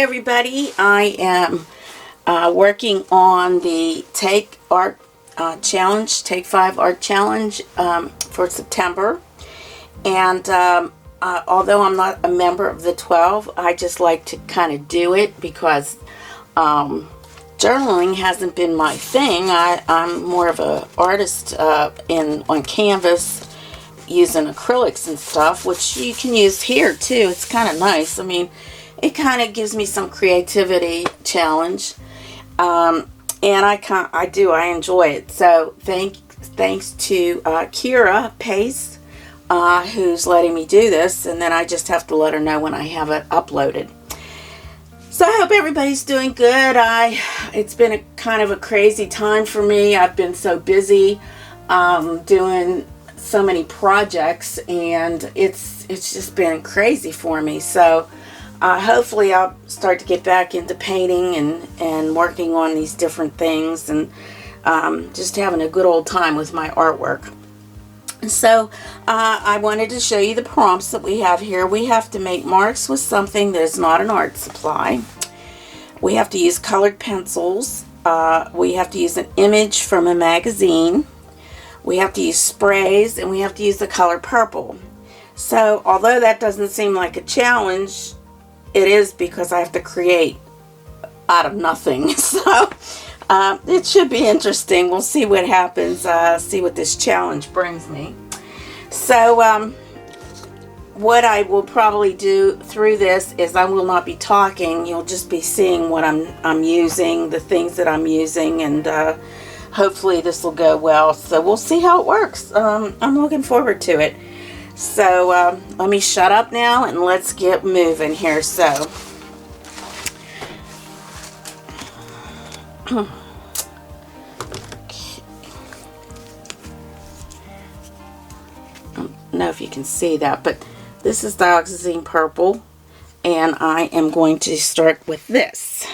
Hi everybody, I am working on the Take Art Challenge, Take 5 Art Challenge for September. And although I'm not a member of the 12, I just like to kind of do it because journaling hasn't been my thing. I'm more of an artist on canvas, using acrylics and stuff, which you can use here too. It's kind of nice. I mean, it kind of gives me some creativity challenge, and I enjoy it. So thanks to Kyra Pace, who's letting me do this, and then I just have to let her know when I have it uploaded. So I hope everybody's doing good. It's been a kind of a crazy time for me. I've been so busy doing so many projects, and it's just been crazy for me. So hopefully I'll start to get back into painting and working on these different things, and just having a good old time with my artwork. So I wanted to show you the prompts that we have here. We have to make marks with something that is not an art supply. We have to use colored pencils. We have to use an image from a magazine. We have to use sprays, and we have to use the color purple. So although that doesn't seem like a challenge, it is, because I have to create out of nothing. So it should be interesting. We'll see what happens, see what this challenge brings me. So what I will probably do through this is I will not be talking. You'll just be seeing what I'm using, the things that I'm using, and hopefully this will go well. So we'll see how it works. I'm looking forward to it. So let me shut up now and let's get moving here. So I don't know if you can see that, but this is dioxazine purple, and I am going to start with this.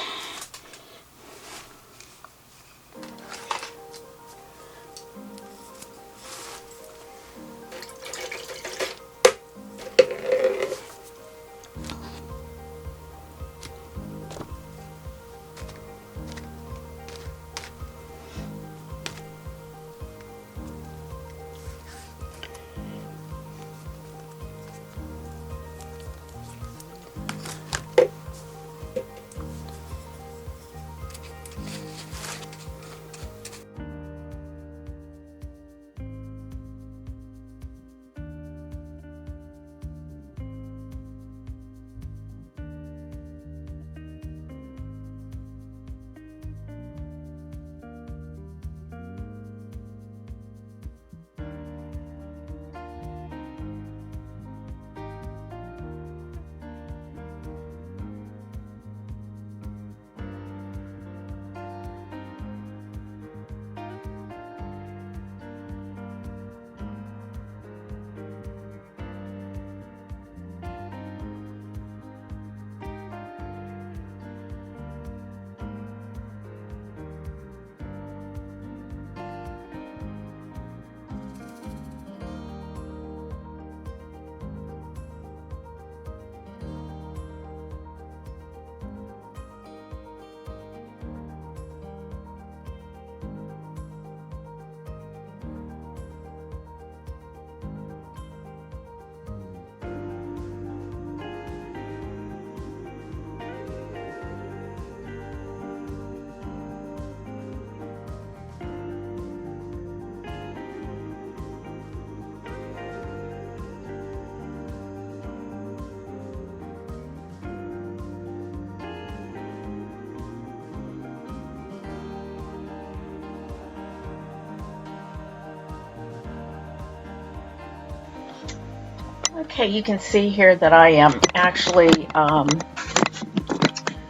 Okay, you can see here that I am actually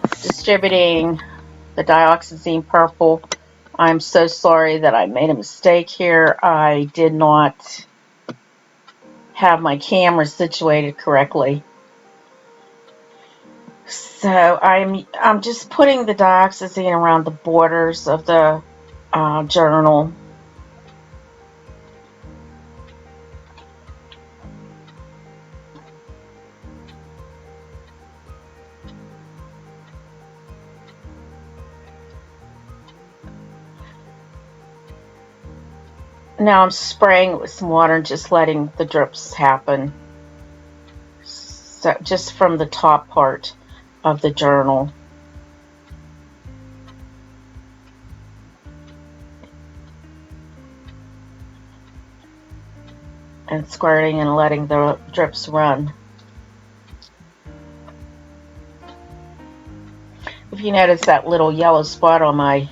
distributing the dioxazine purple. I'm so sorry that I made a mistake here. I did not have my camera situated correctly. So I'm just putting the dioxazine around the borders of the journal. Now I'm spraying it with some water and just letting the drips happen. So just from the top part of the journal. And squirting and letting the drips run. If you notice that little yellow spot on my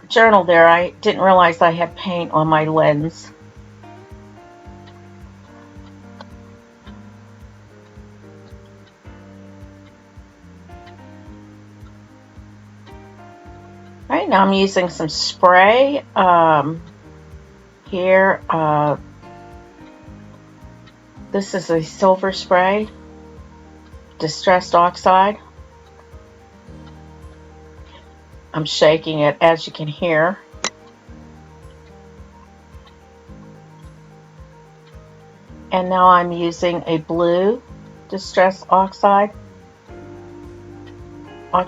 journal there, I didn't realize I had paint on my lens. Right now I'm using some spray here. This is a silver spray, distressed oxide. I'm shaking it, as you can hear. And now I'm using a blue distressed oxide.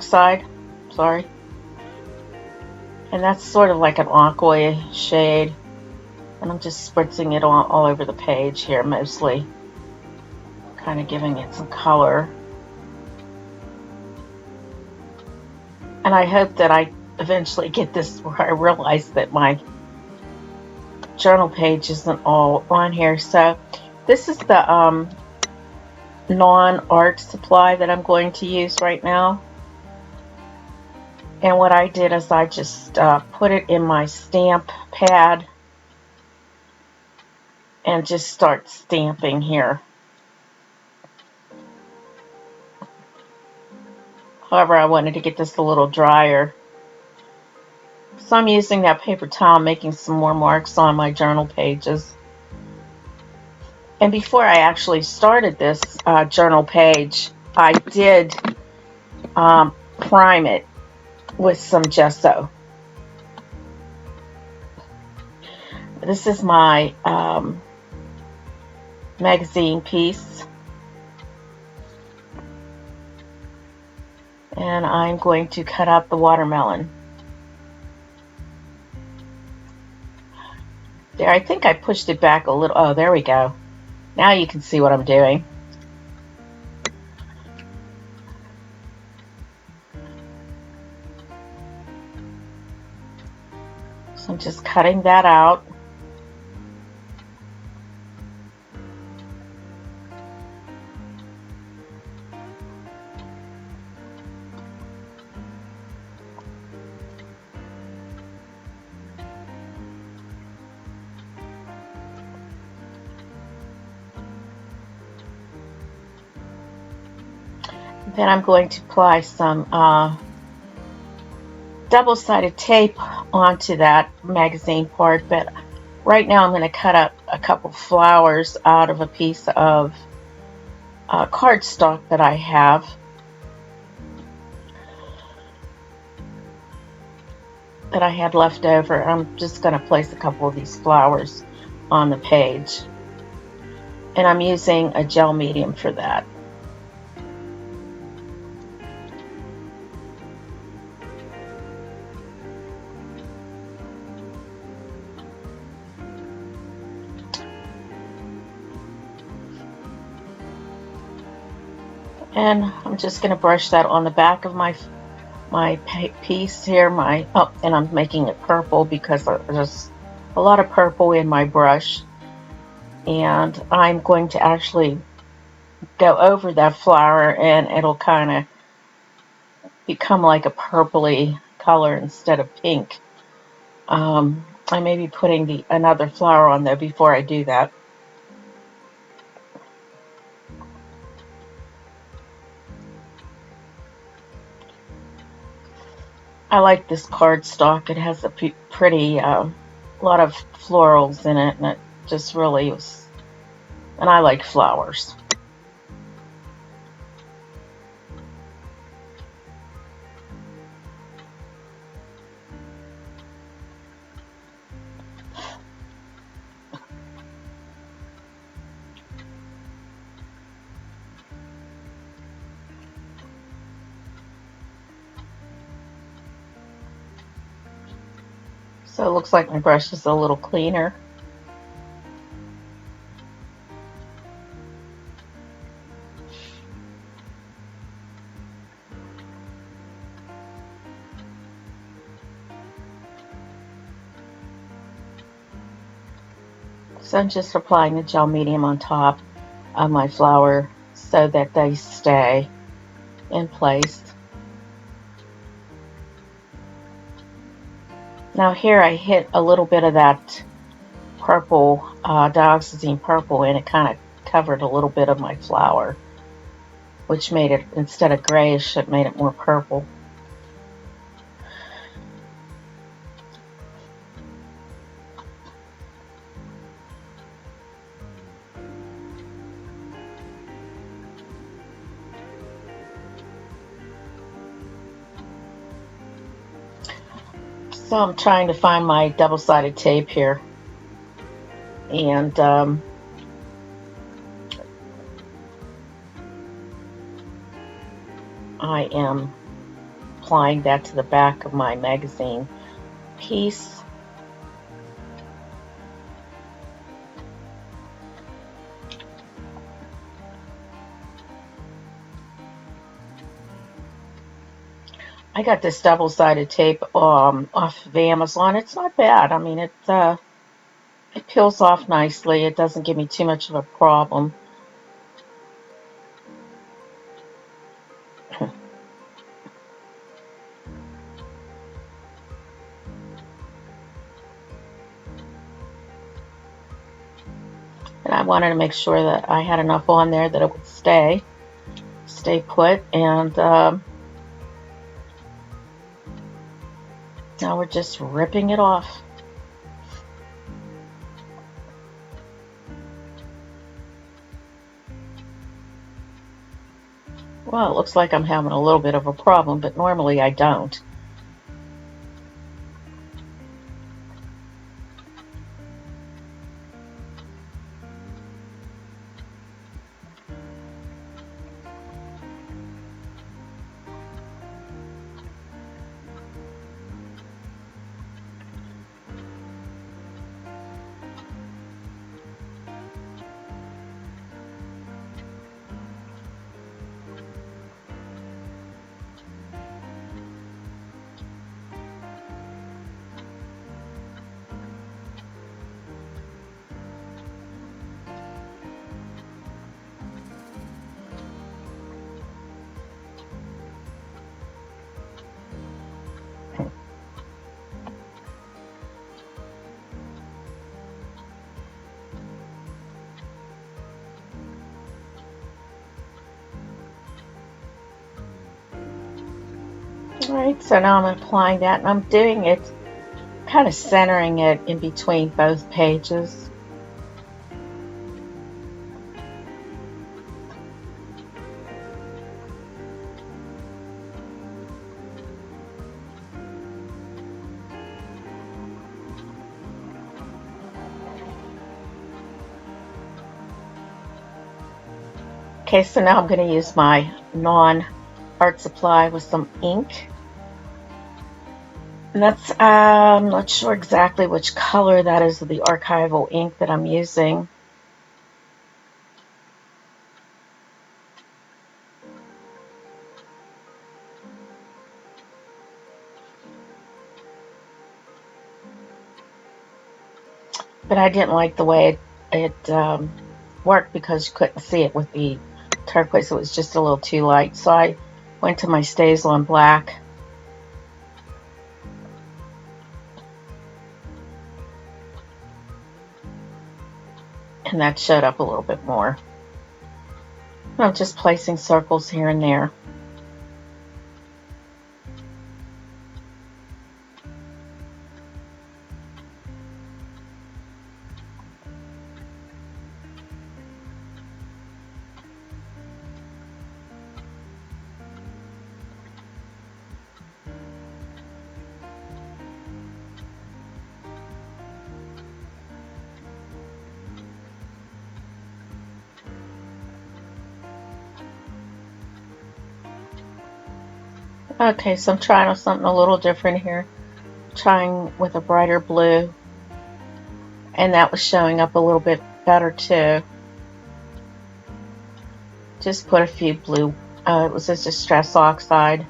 Sorry. And that's sort of like an aqua shade. And I'm just spritzing it all over the page here, mostly. Kind of giving it some color. And I hope that I eventually get this where I realize that my journal page isn't all on here. So this is the non-art supply that I'm going to use right now. And what I did is I just put it in my stamp pad and just start stamping here. However, I wanted to get this a little drier. So I'm using that paper towel, making some more marks on my journal pages. And before I actually started this journal page, I did prime it with some gesso. This is my magazine piece. And I'm going to cut out the watermelon. There, I think I pushed it back a little. Oh, there we go. Now you can see what I'm doing. So I'm just cutting that out. Then I'm going to apply some double-sided tape onto that magazine part, but right now I'm going to cut up a couple flowers out of a piece of cardstock that I have. That I had left over. I'm just going to place a couple of these flowers on the page. And I'm using a gel medium for that. And I'm just going to brush that on the back of my piece here. And I'm making it purple because there's a lot of purple in my brush. And I'm going to actually go over that flower and it'll kind of become like a purpley color instead of pink. I may be putting another flower on there before I do that. I like this cardstock. It has a pretty lot of florals in it, and it just really was. And I like flowers. So it looks like my brush is a little cleaner. So I'm just applying the gel medium on top of my flower so that they stay in place. Now here I hit a little bit of that purple, dioxazine purple, and it kind of covered a little bit of my flower, which made it, instead of grayish, it made it more purple. So I'm trying to find my double-sided tape here, and I am applying that to the back of my magazine piece. I got this double-sided tape off of Amazon. It's not bad. I mean, it peels off nicely. It doesn't give me too much of a problem. And I wanted to make sure that I had enough on there that it would stay put. And now we're just ripping it off. Well, it looks like I'm having a little bit of a problem, but normally I don't. Alright, so now I'm applying that, and I'm doing it, kind of centering it in between both pages. Okay, so now I'm going to use my non-art supply with some ink. And that's, I'm not sure exactly which color that is of the archival ink that I'm using. But I didn't like the way it worked because you couldn't see it with the turquoise. It was just a little too light. So I went to my Stazon black. And that showed up a little bit more. I'm just placing circles here and there. Okay, so I'm trying something a little different here. trying with a brighter blue, and that was showing up a little bit better too. Just put a few blue, it was just a stress oxide.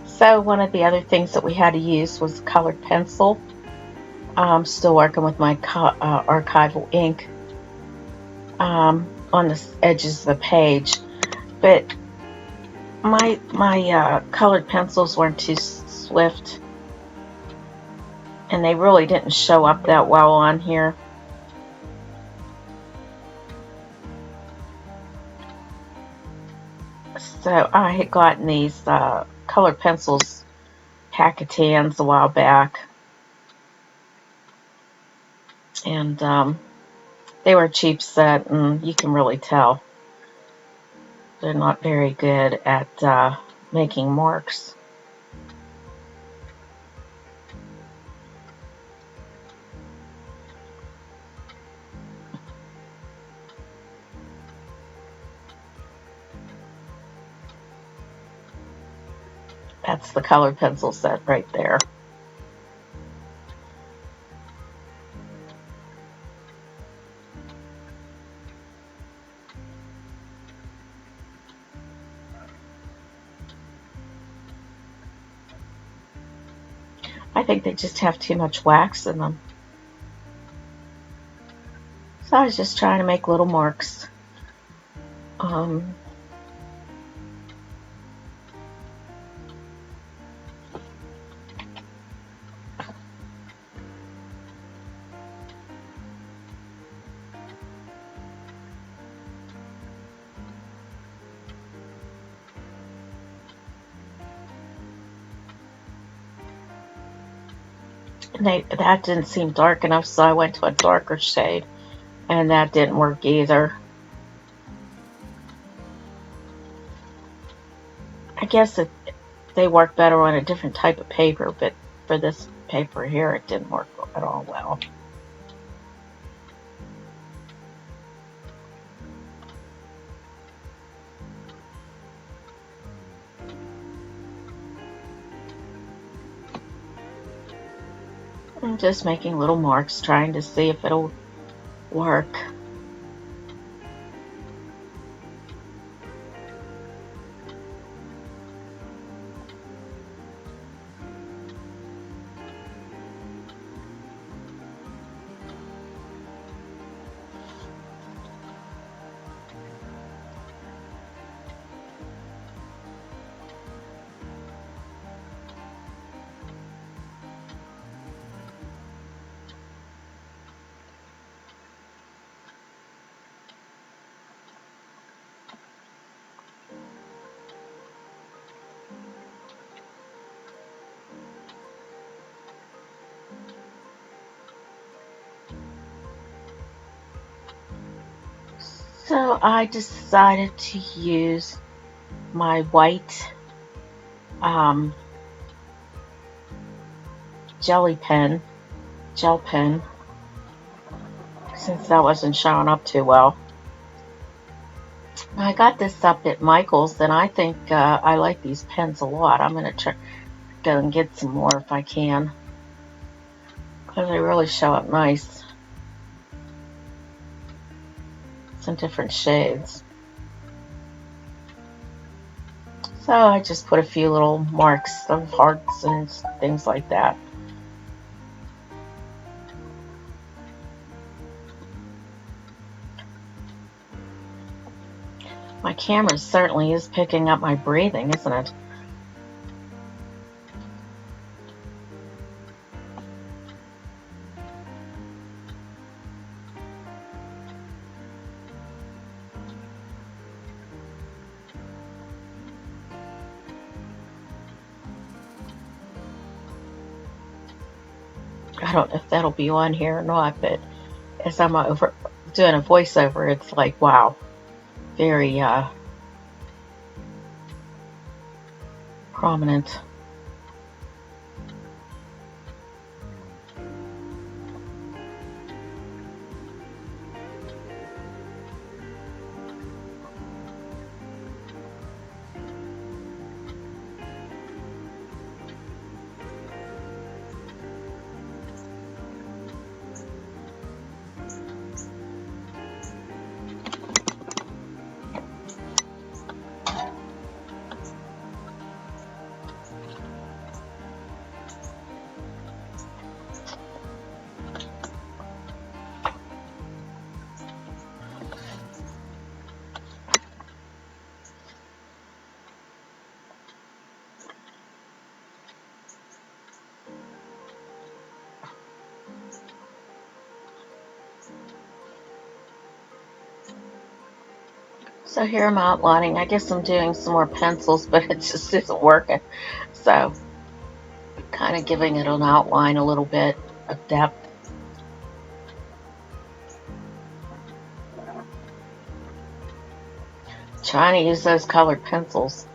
So one of the other things that we had to use was colored pencil. I'm still working with my archival ink on the edges of the page, but my colored pencils weren't too swift, and they really didn't show up that well on here. So I had gotten these colored pencils, Pacatans, a while back, and they were a cheap set, and you can really tell they're not very good at making marks. That's the colored pencil set right there. I think they just have too much wax in them. So I was just trying to make little marks. That didn't seem dark enough, so I went to a darker shade, and that didn't work either. I guess they work better on a different type of paper, but for this paper here, it didn't work at all well. I'm just making little marks, trying to see if it'll work. So I decided to use my white gel pen, since that wasn't showing up too well. I got this up at Michael's, and I think I like these pens a lot. I'm going to go and get some more if I can, because they really show up nice. Some different shades. So I just put a few little marks of hearts and things like that. My camera certainly is picking up my breathing, isn't it? I don't know if that'll be on here or not, but as I'm doing a voiceover, it's like, wow, very prominent. So here I'm outlining. I guess I'm doing some more pencils, but it just isn't working. So kind of giving it an outline, a little bit of depth. Trying to use those colored pencils.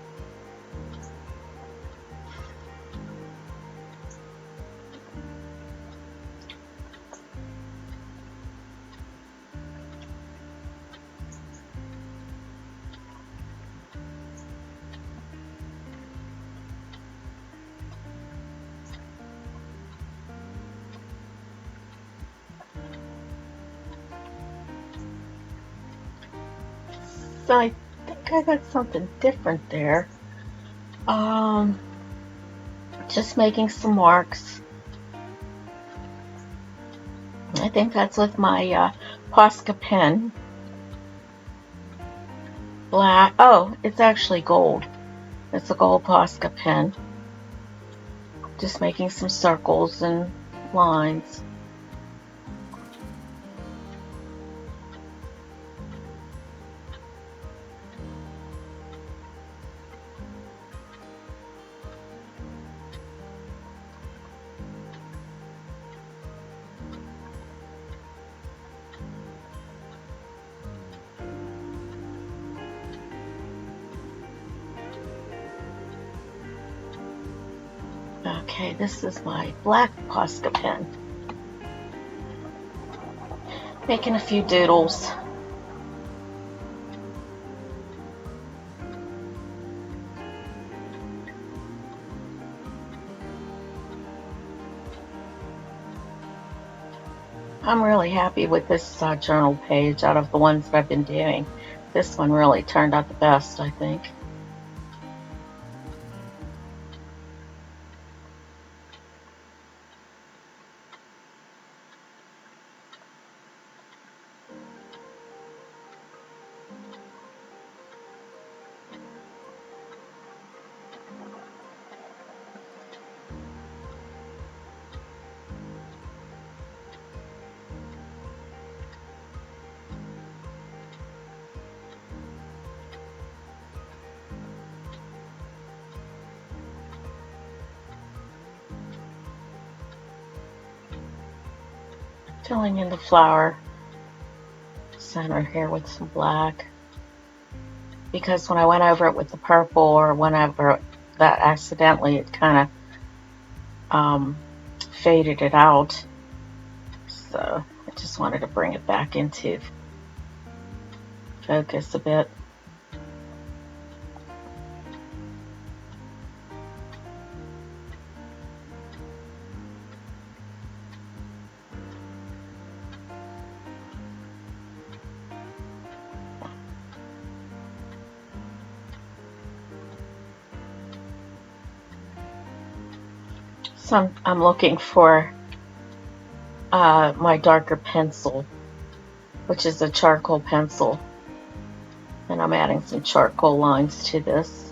So I think I got something different there. Just making some marks. I think that's with my Posca pen. Black. Oh, it's actually gold. It's a gold Posca pen. Just making some circles and lines. Okay, this is my black Posca pen. Making a few doodles. I'm really happy with this journal page out of the ones that I've been doing. This one really turned out the best, I think. Filling in the flower center here with some black, because when I went over it with the purple, or whenever that accidentally, it kind of faded it out. So I just wanted to bring it back into focus a bit. So I'm looking for my darker pencil, which is a charcoal pencil, and I'm adding some charcoal lines to this.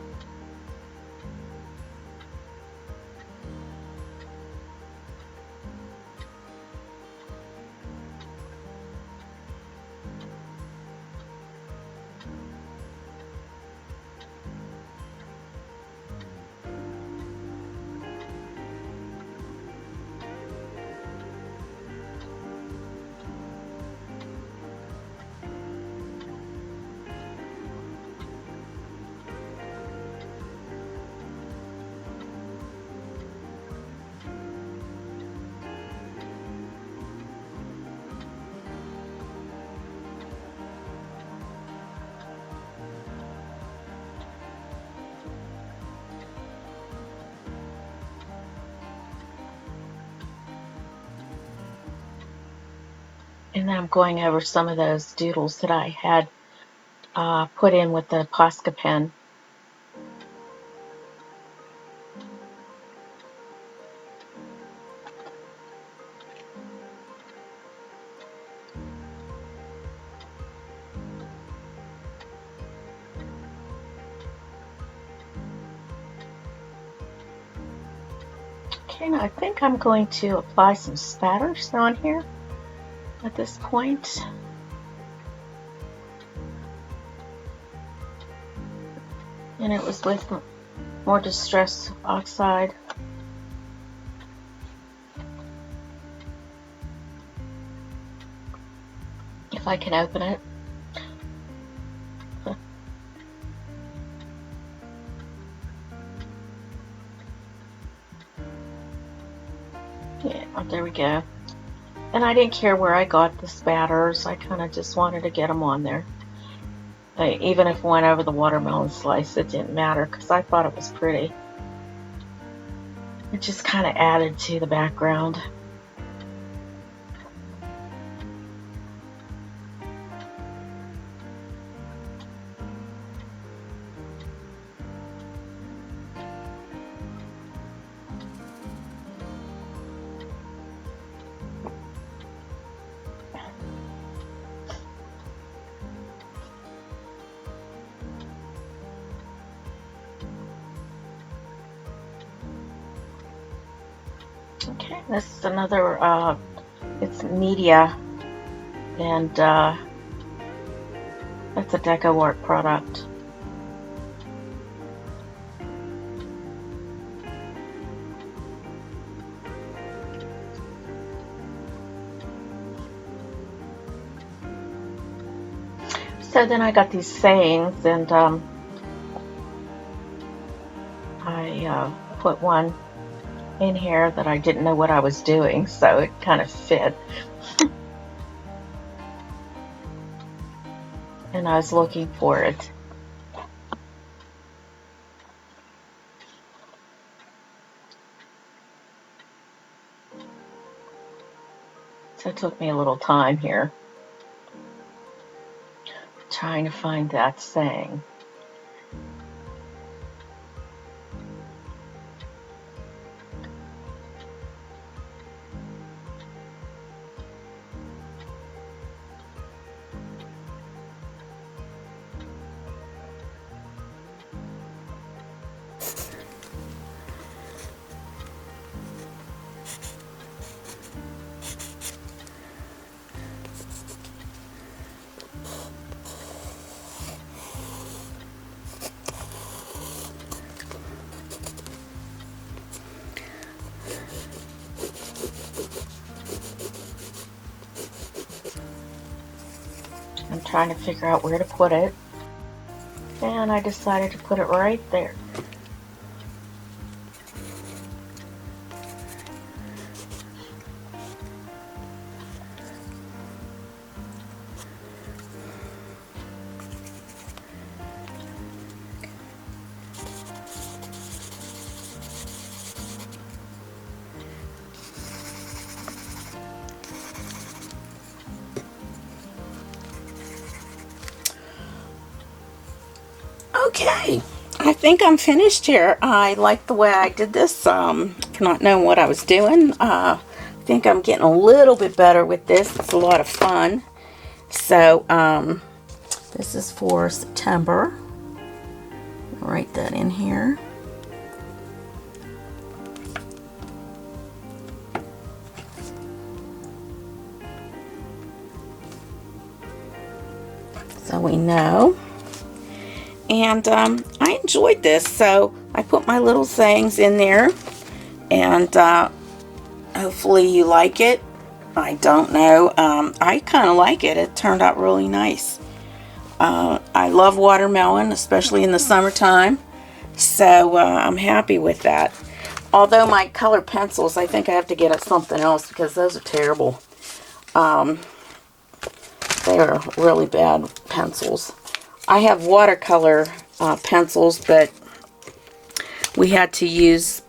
And then I'm going over some of those doodles that I had put in with the Posca pen. Okay, now I think I'm going to apply some spatters on here at this point. And it was with more Distress Oxide. If I can open it. Yeah, there we go. And I didn't care where I got the spatters. I kind of just wanted to get them on there. Even if it went over the watermelon slice, it didn't matter because I thought it was pretty. It just kind of added to the background. Okay, this is another, it's media, and that's a Deco Art product. So then I got these sayings, and I put one in here that I didn't know what I was doing, so it kind of fit. And I was looking for it. So it took me a little time here trying to find that saying. I'm trying to figure out where to put it, and I decided to put it right there. Okay, I think I'm finished here. I like the way I did this, for not knowing what I was doing. I think I'm getting a little bit better with this. It's a lot of fun. So, this is for September. I'll write that in here. So we know. And I enjoyed this, so I put my little sayings in there, and hopefully you like it. I don't know. I kind of like it. It turned out really nice. I love watermelon, especially in the summertime, so I'm happy with that. Although my color pencils, I think I have to get something else because those are terrible. They are really bad pencils. I have watercolor pencils, but we had to use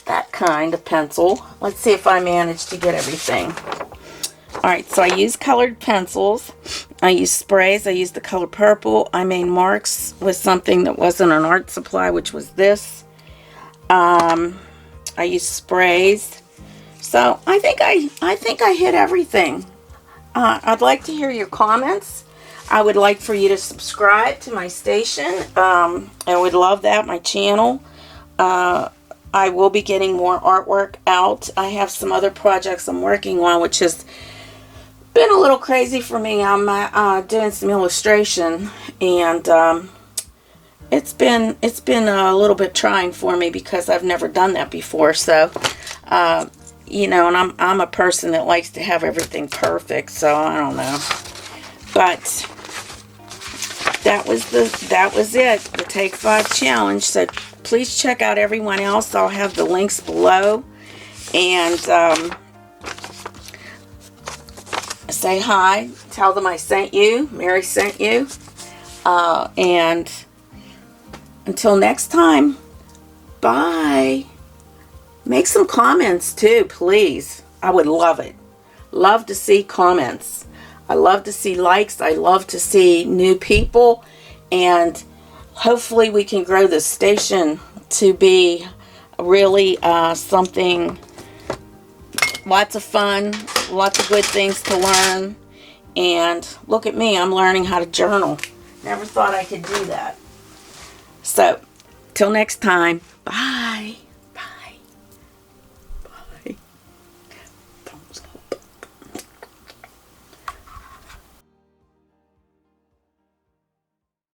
that kind of pencil. Let's see if I manage to get everything. Alright, so I use colored pencils. I use sprays. I use the color purple. I made marks with something that wasn't an art supply, which was this. I use sprays. So I think I hit everything. I'd like to hear your comments. I would like for you to subscribe to my station. I would love that, my channel. I will be getting more artwork out. I have some other projects I'm working on, which has been a little crazy for me. I'm doing some illustration, and it's been a little bit trying for me because I've never done that before. So, you know, and I'm a person that likes to have everything perfect. So I don't know, but that was it. The Take 5 challenge. So please check out everyone else. I'll have the links below, and say hi. Tell them I sent you. Mary sent you. And until next time, bye. Make some comments too, please. I would love it. Love to see comments. I love to see likes. I love to see new people. And hopefully we can grow this station to be really something, lots of fun, lots of good things to learn. And look at me, I'm learning how to journal. Never thought I could do that. So, till next time, bye.